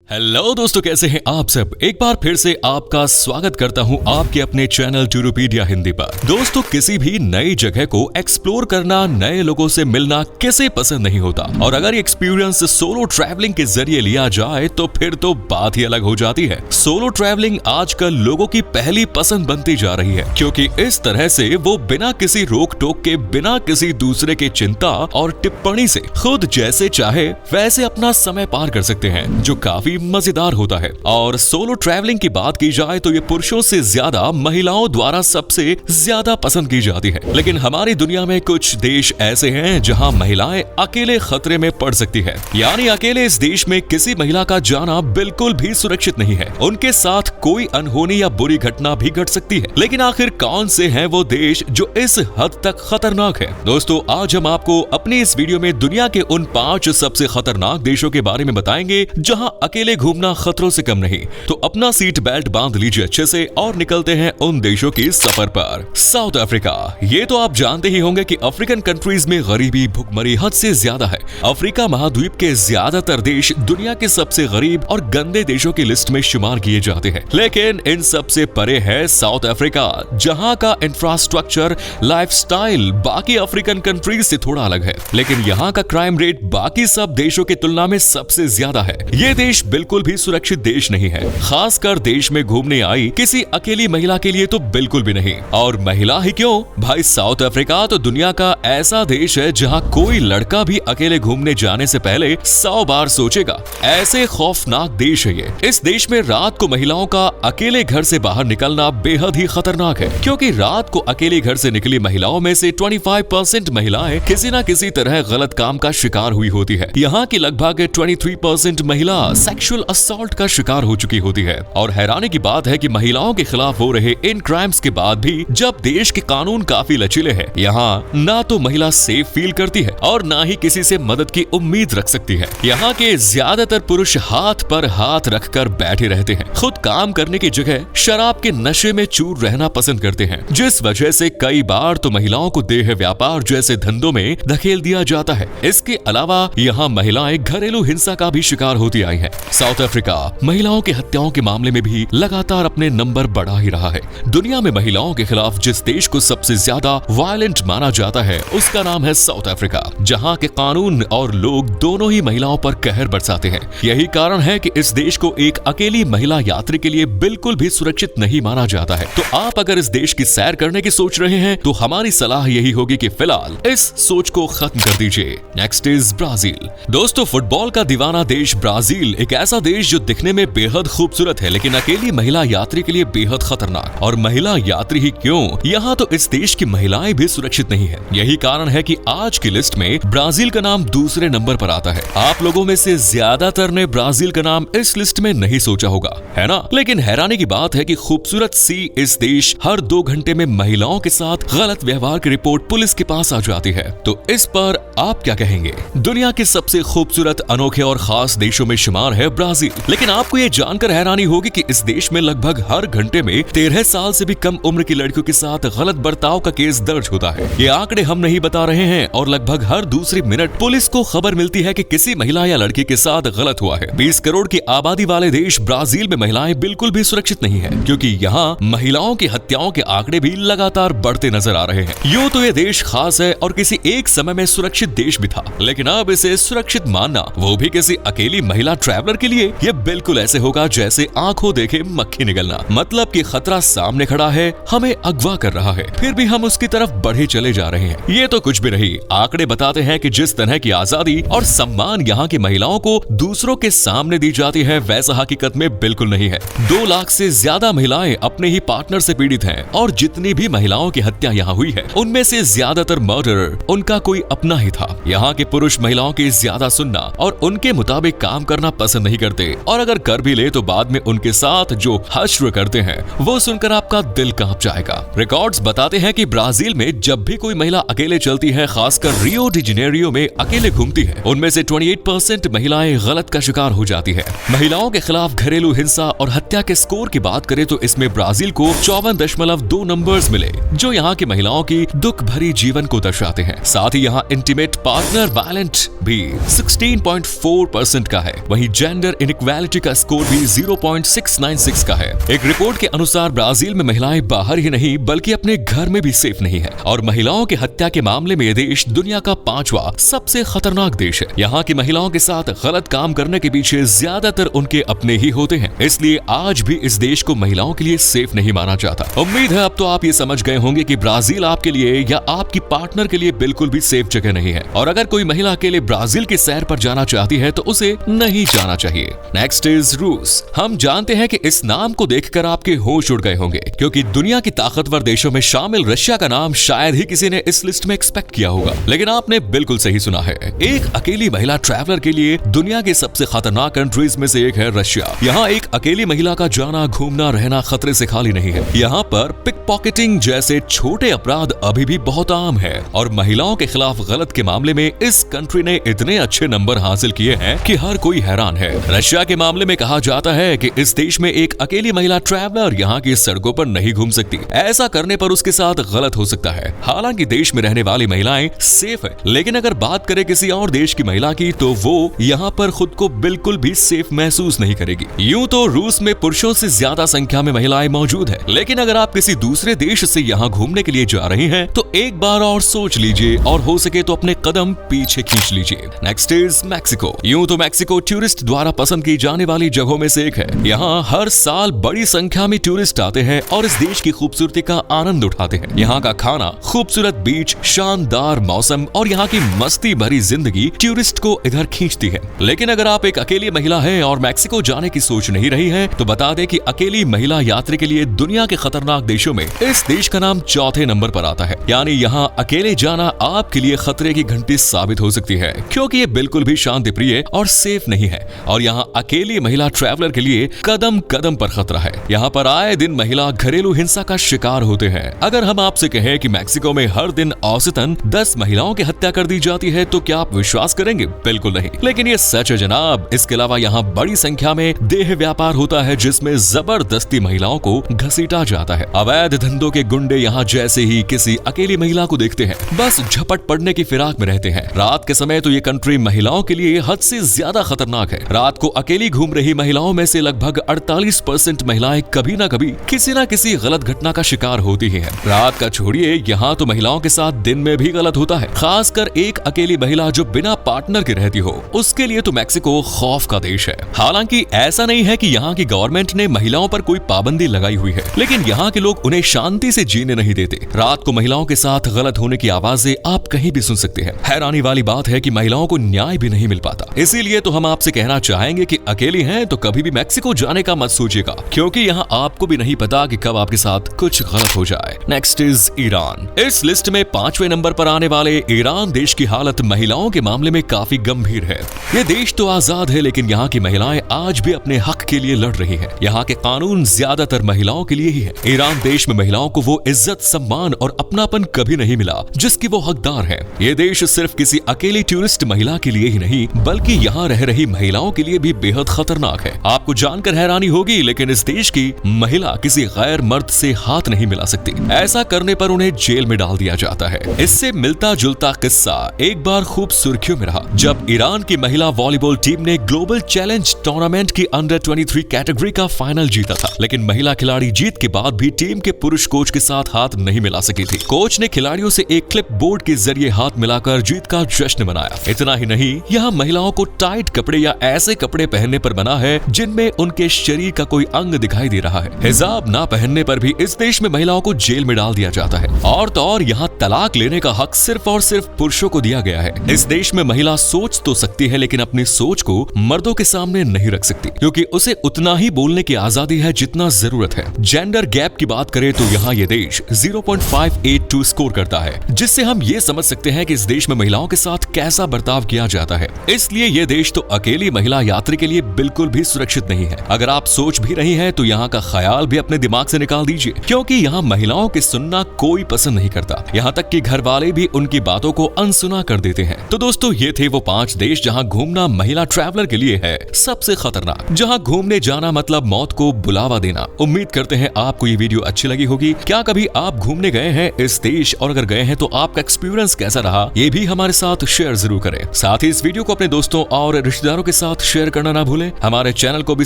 Hello दोस्तों, कैसे हैं आप सब। एक बार फिर से आपका स्वागत करता हूं आपके अपने चैनल टूरूपीडिया हिंदी पर। दोस्तों, किसी भी नई जगह को एक्सप्लोर करना, नए लोगों से मिलना किसे पसंद नहीं होता। और अगर ये एक्सपीरियंस सोलो ट्रैवलिंग के जरिए लिया जाए तो फिर तो बात ही अलग हो जाती है। सोलो ट्रैवलिंग आजकल लोगों की पहली पसंद बनती जा रही है, क्योंकि इस तरह से वो बिना किसी रोक टोक के, बिना किसी दूसरे के चिंता और टिप्पणी से खुद जैसे चाहे वैसे अपना समय पार कर सकते हैं, जो काफी मजेदार होता है। और सोलो ट्रैवलिंग की बात की जाए तो ये पुरुषों से ज्यादा महिलाओं द्वारा सबसे ज्यादा पसंद की जाती है। लेकिन हमारी दुनिया में कुछ देश ऐसे हैं जहां महिलाएं अकेले खतरे में पड़ सकती है, यानी अकेले इस देश में किसी महिला का जाना बिल्कुल भी सुरक्षित नहीं है। उनके साथ कोई अनहोनी या बुरी घटना भी घट सकती है। लेकिन आखिर कौन से हैं वो देश जो इस हद तक खतरनाक है। दोस्तों, आज हम आपको अपनी इस वीडियो में दुनिया के उन 5 सबसे खतरनाक देशों के बारे में बताएंगे जहां अकेले घूमना खतरों से कम नहीं। तो अपना सीट बेल्ट बांध लीजिए अच्छे से और निकलते हैं उन देशों के सफर पर। South Africa. ये तो आप जानते ही होंगे कि अफ्रीकन कंट्रीज में गरीबी, भुखमरी हद से ज्यादा है। अफ्रीका महाद्वीप के ज्यादातर देश दुनिया के सबसे गरीब और गंदे देशों की लिस्ट में शुमार किए जाते हैं। लेकिन इन सबसे परे है साउथ अफ्रीका, जहां का इंफ्रास्ट्रक्चर, लाइफस्टाइल बाकी अफ्रीकन कंट्रीज से थोड़ा अलग है। लेकिन यहाँ का क्राइम रेट बाकी सब देशों की तुलना में सबसे ज्यादा है। ये देश बिल्कुल भी सुरक्षित देश नहीं है, खासकर देश में घूमने आई किसी अकेली महिला के लिए तो बिल्कुल भी नहीं। और महिला ही क्यों भाई, साउथ अफ्रीका तो दुनिया का ऐसा देश है जहां कोई लड़का भी अकेले घूमने जाने से पहले 100 बार सोचेगा। ऐसे खौफनाक देश है ये। इस देश में रात को महिलाओं का अकेले घर से बाहर निकलना बेहद ही खतरनाक है, क्योंकि रात को अकेले घर से निकली महिलाओं में से 25% महिलाएं किसी न किसी तरह गलत काम का शिकार हुई होती है। यहाँ की लगभग 23% महिला सेक्सुअल असॉल्ट का शिकार हो चुकी होती है। और हैरानी की बात है कि महिलाओं के खिलाफ हो रहे इन क्राइम्स के बाद भी जब देश के कानून काफी लचीले हैं, यहाँ ना तो महिला सेफ फील करती है और ना ही किसी से मदद की उम्मीद रख सकती है। यहाँ के ज्यादातर पुरुष हाथ पर हाथ रखकर बैठे रहते हैं, खुद काम करने की जगह शराब के नशे में चूर रहना पसंद करते हैं, जिस वजह से कई बार तो महिलाओं को देह व्यापार जैसे धंधों में धकेल दिया जाता है। इसके अलावा यहाँ महिलाएं घरेलू हिंसा का भी शिकार होती आई हैं। साउथ अफ्रीका महिलाओं की हत्याओं के मामले में भी लगातार अपने नंबर बढ़ा ही रहा है। दुनिया में महिलाओं के खिलाफ जिस देश को सबसे ज्यादा वायलेंट माना जाता है उसका नाम है साउथ अफ्रीका, जहां के कानून और लोग दोनों ही महिलाओं पर कहर बरसाते हैं। यही कारण है कि इस देश को एक अकेली महिला यात्री के लिए बिल्कुल भी सुरक्षित नहीं माना जाता है। तो आप अगर इस देश की सैर करने की सोच रहे हैं तो हमारी सलाह यही होगी कि फिलहाल इस सोच को खत्म कर दीजिए। Next is Brazil. दोस्तों, फुटबॉल का दीवाना देश ब्राजील एक ऐसा देश जो दिखने में बेहद खूबसूरत है, लेकिन अकेली महिला यात्री के लिए बेहद खतरनाक। और महिला यात्री ही क्यों, यहाँ तो इस देश की महिलाएं भी सुरक्षित नहीं है। यही कारण है कि आज की लिस्ट में ब्राजील का नाम दूसरे नंबर पर आता है। आप लोगों में से ज्यादातर ने ब्राजील का नाम इस लिस्ट में नहीं सोचा होगा, है ना। लेकिन हैरानी की बात है कि खूबसूरत सी इस देश हर 2 घंटे में महिलाओं के साथ गलत व्यवहार की रिपोर्ट पुलिस के पास आ जाती है। तो इस पर आप क्या कहेंगे। दुनिया के सबसे खूबसूरत, अनोखे और खास देशों में शुमार है ब्राजील। लेकिन आपको ये जानकर हैरानी होगी कि इस देश में लगभग हर घंटे में 13 साल से भी कम उम्र की लड़कियों के साथ गलत बर्ताव का केस दर्ज होता है। ये आंकड़े हम नहीं बता रहे हैं, और लगभग हर दूसरी मिनट पुलिस को खबर मिलती है कि किसी महिला या लड़की के साथ गलत हुआ है। 20 करोड़ की आबादी वाले देश ब्राजील में महिलाएं बिल्कुल भी सुरक्षित नहीं है, क्योंकि यहाँ महिलाओं की हत्याओं के आंकड़े भी लगातार बढ़ते नजर आ रहे हैं। यूं तो ये देश खास है और किसी एक समय में सुरक्षित देश भी था, लेकिन अब इसे सुरक्षित मानना, वो भी किसी अकेली महिला ट्रैवलर के लिए, ये बिल्कुल ऐसे होगा जैसे आंखों देखे मक्खी निकलना। मतलब कि खतरा सामने खड़ा है, हमें अगवा कर रहा है, फिर भी हम उसकी तरफ बढ़े चले जा रहे हैं। ये तो कुछ भी नहीं, आंकड़े बताते हैं कि जिस तरह की आजादी और सम्मान यहाँ की महिलाओं को दूसरों के सामने दी जाती है, वैसा हकीकत में बिल्कुल नहीं है। 2 लाख से ज्यादा महिलाएं अपने ही पार्टनर से पीड़ित हैं, और जितनी भी महिलाओं की हत्या यहाँ हुई है उनमें से ज्यादातर मर्डरर उनका कोई अपना ही था। यहाँ के पुरुष महिलाओं की ज्यादा सुनना और उनके मुताबिक काम करना पसंद नहीं करते, और अगर कर भी ले तो बाद में उनके साथ जो हश्र करते हैं वो सुनकर आपका दिल कांप जाएगा। रिकॉर्ड्स बताते हैं कि ब्राजील में जब भी कोई महिला अकेले चलती है, खासकर रियो डी जेनेरियो में अकेले घूमती है, उनमें से 28% महिलाएं गलत का शिकार हो जाती है। महिलाओं के खिलाफ घरेलू हिंसा और हत्या के स्कोर की बात करें तो इसमें ब्राजील को 54.2 नंबर्स मिले, जो यहाँ की महिलाओं की दुख भरी जीवन को दर्शाते हैं। साथ ही यहाँ इंटीमेट पार्टनर वायलेंट भी 16.4% का है। वहीं जेंडर जेंडर इनइक्वालिटी का स्कोर भी 0.696 का है। एक रिपोर्ट के अनुसार ब्राजील में महिलाएं बाहर ही नहीं बल्कि अपने घर में भी सेफ नहीं है और महिलाओं की हत्या के मामले में यह देश दुनिया का 5वां सबसे खतरनाक देश है। यहाँ की महिलाओं के साथ गलत काम करने के पीछे ज्यादातर उनके अपने ही होते हैं, इसलिए आज भी इस देश को महिलाओं के लिए सेफ नहीं माना जाता। उम्मीद है अब तो आप ये समझ गए होंगे कि ब्राजील आपके लिए या आपकी पार्टनर के लिए बिल्कुल भी सेफ जगह नहीं है और अगर कोई महिला अकेले ब्राजील की सैर पर जाना चाहती है तो उसे नहीं जाना चाहिए। नेक्स्ट इज रूस। हम जानते हैं कि इस नाम को देखकर आपके होश उड़ गए होंगे क्योंकि दुनिया की ताकतवर देशों में शामिल रशिया का नाम शायद ही किसी ने इस लिस्ट में एक्सपेक्ट किया होगा, लेकिन आपने बिल्कुल सही सुना है। एक अकेली महिला ट्रैवलर के लिए दुनिया की सबसे खतरनाक कंट्रीज में से एक है रशिया। यहाँ एक अकेली महिला का जाना घूमना रहना खतरे से खाली नहीं है। यहाँ पर पिक पॉकेटिंग जैसे छोटे अपराध अभी भी बहुत आम है और महिलाओं के खिलाफ गलत के मामले में इस कंट्री ने इतने अच्छे नंबर हासिल किए हैं कि हर कोई हैरान है। रशिया के मामले में कहा जाता है कि इस देश में एक अकेली महिला ट्रैवलर यहाँ की सड़कों पर नहीं घूम सकती। ऐसा करने पर उसके साथ गलत हो सकता है। हालांकि देश में रहने वाली महिलाएं सेफ है, लेकिन अगर बात करें किसी और देश की महिला की तो वो यहाँ पर खुद को बिल्कुल भी सेफ महसूस नहीं करेगी। यूं तो रूस में पुरुषों से ज्यादा संख्या में महिलाएं मौजूद है, लेकिन अगर आप किसी दूसरे देश से यहाँ घूमने के लिए जा रही हैं तो एक बार और सोच लीजिए और हो सके तो अपने कदम पीछे खींच लीजिए। Next is Mexico. यूं तो मैक्सिको टूरिस्ट द्वारा पसंद की जाने वाली जगहों में से एक है। यहाँ हर साल बड़ी संख्या में टूरिस्ट आते हैं और इस देश की खूबसूरती का आनंद उठाते हैं। यहाँ का खाना, खूबसूरत बीच, शानदार मौसम और यहाँ की मस्ती भरी जिंदगी टूरिस्ट को इधर खींचती है। लेकिन अगर आप एक अकेली महिला हैं और मैक्सिको जाने की सोच नहीं रही हैं, तो बता दें कि अकेली महिला यात्री के लिए दुनिया के खतरनाक देशों में इस देश का नाम चौथे नंबर पर आता है। यानी यहाँ अकेले जाना आपके लिए खतरे की घंटी साबित हो सकती है क्योंकि ये बिल्कुल भी शांति प्रिय और सेफ नहीं है और यहाँ अकेली महिला ट्रैवलर के लिए कदम कदम पर खतरा है। यहाँ पर आए दिन महिला घरेलू हिंसा का शिकार होते हैं। अगर हम आपसे कहें कि मैक्सिको में हर दिन औसतन 10 महिलाओं की हत्या कर दी जाती है तो क्या आप विश्वास करेंगे? बिल्कुल नहीं, लेकिन ये सच है जनाब। इसके अलावा यहाँ बड़ी संख्या में देह व्यापार होता है जिसमें जबरदस्ती महिलाओं को घसीटा जाता है। अवैध धंधों के गुंडे यहाँ जैसे ही किसी अकेली महिला को देखते हैं बस झपट पड़ने की फिराक में रहते हैं। रात के समय तो ये कंट्री महिलाओं के लिए हद से ज्यादा खतरनाक है। रात को अकेली घूम रही महिलाओं में से लगभग 48% महिलाएं कभी ना कभी किसी ना किसी गलत घटना का शिकार होती ही है। रात का छोड़िए, यहाँ तो महिलाओं के साथ दिन में भी गलत होता है, खासकर एक अकेली महिला जो बिना पार्टनर के रहती हो। उसके लिए तो मैक्सिको खौफ का देश है। हालांकि ऐसा नहीं है कि यहाँ की गवर्नमेंट ने महिलाओं पर कोई पाबंदी लगाई हुई है, लेकिन यहाँ के लोग उन्हें शांति से जीने नहीं देते। रात को महिलाओं के साथ गलत होने की आवाजें आप कहीं भी सुन सकते हैं। हैरानी वाली बात है कि महिलाओं को न्याय भी नहीं मिल पाता। इसीलिए तो हम आपसे कहना चाहेंगे कि अकेली हैं तो कभी भी मैक्सिको जाने का मत सोचिएगा, क्योंकि यहाँ आपको भी नहीं पता कि कब आपके साथ कुछ गलत हो जाए। Next is Iran. इस लिस्ट में 5वें नंबर पर आने वाले ईरान देश की हालत महिलाओं के मामले में काफी गंभीर है। ये देश तो आजाद है, लेकिन यहाँ की महिलाएं आज भी अपने हक के लिए लड़ रही हैं। यहाँ के कानून ज्यादातर महिलाओं के लिए ही है। ईरान देश में महिलाओं को वो इज्जत, सम्मान और अपनापन कभी नहीं मिला जिसकी वो हकदार है। ये देश सिर्फ किसी अकेली टूरिस्ट महिला के लिए ही नहीं बल्कि यहाँ रह रही महिलाओं के लिए भी बेहद खतरनाक है। आपको जानकर हैरानी होगी, लेकिन इस देश की महिला किसी गैर मर्द से हाथ नहीं मिला सकती। ऐसा करने पर उन्हें जेल में डाल दिया जाता है। इससे मिलता जुलता किस्सा एक बार खूब सुर्खियों में रहा जब ईरान की महिला वॉलीबॉल टीम ने ग्लोबल चैलेंज टूर्नामेंट की अंडर 23 कैटेगरी का फाइनल जीता था, लेकिन महिला खिलाड़ी जीत के बाद भी टीम के पुरुष कोच के साथ हाथ नहीं मिला सकी थी। कोच ने खिलाड़ियों से एक क्लिप बोर्ड के जरिए हाथ मिलाकर जीत का जश्न मनाया। इतना ही नहीं, यहाँ महिलाओं को टाइट कपड़े या ऐसे कपड़े पहनने पर मना है जिनमें उनके शरीर का कोई अंग दिखाई दे रहा है। हिजाब ना पहनने पर भी इस देश में महिलाओं को जेल में डाल दिया जाता है। और तो और यहाँ तलाक लेने का हक सिर्फ और सिर्फ पुरुषों को दिया गया है। इस देश में महिला सोच तो सकती है, लेकिन अपनी सोच को मर्दों के सामने नहीं रख सकती, क्योंकि उसे उतना ही बोलने की आजादी है जितना जरूरत है। जेंडर गैप की बात करें तो यहाँ ये देश 0.582 स्कोर करता है, जिससे हम ये समझ सकते हैं कि इस देश में महिलाओं के साथ कैसा बर्ताव किया जाता है। इसलिए ये देश तो अकेली महिला यात्री के लिए बिल्कुल भी सुरक्षित नहीं है। अगर आप सोच भी रही हैं तो यहाँ का ख्याल भी अपने दिमाग से निकाल दीजिए, क्योंकि यहाँ महिलाओं की सुनना कोई पसंद नहीं करता। यहाँ तक कि घर वाले भी उनकी बातों को अनसुना कर देते हैं। तो दोस्तों, ये थे वो 5 देश जहाँ घूमना महिला ट्रैवलर के लिए है सबसे खतरनाक, जहाँ घूमने जाना मतलब मौत को बुलावा देना। उम्मीद करते हैं आपको ये वीडियो अच्छी लगी होगी। क्या कभी आप घूमने गए हैं इस देश, और अगर गए हैं तो आपका एक्सपीरियंस कैसा रहा ये भी हमारे साथ शेयर जरूर करें। साथ ही इस वीडियो को अपने दोस्तों और रिश्तेदारों के साथ शेयर करना ना भूलें। हमारे चैनल को भी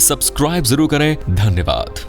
सब्सक्राइब जरूर करें। धन्यवाद।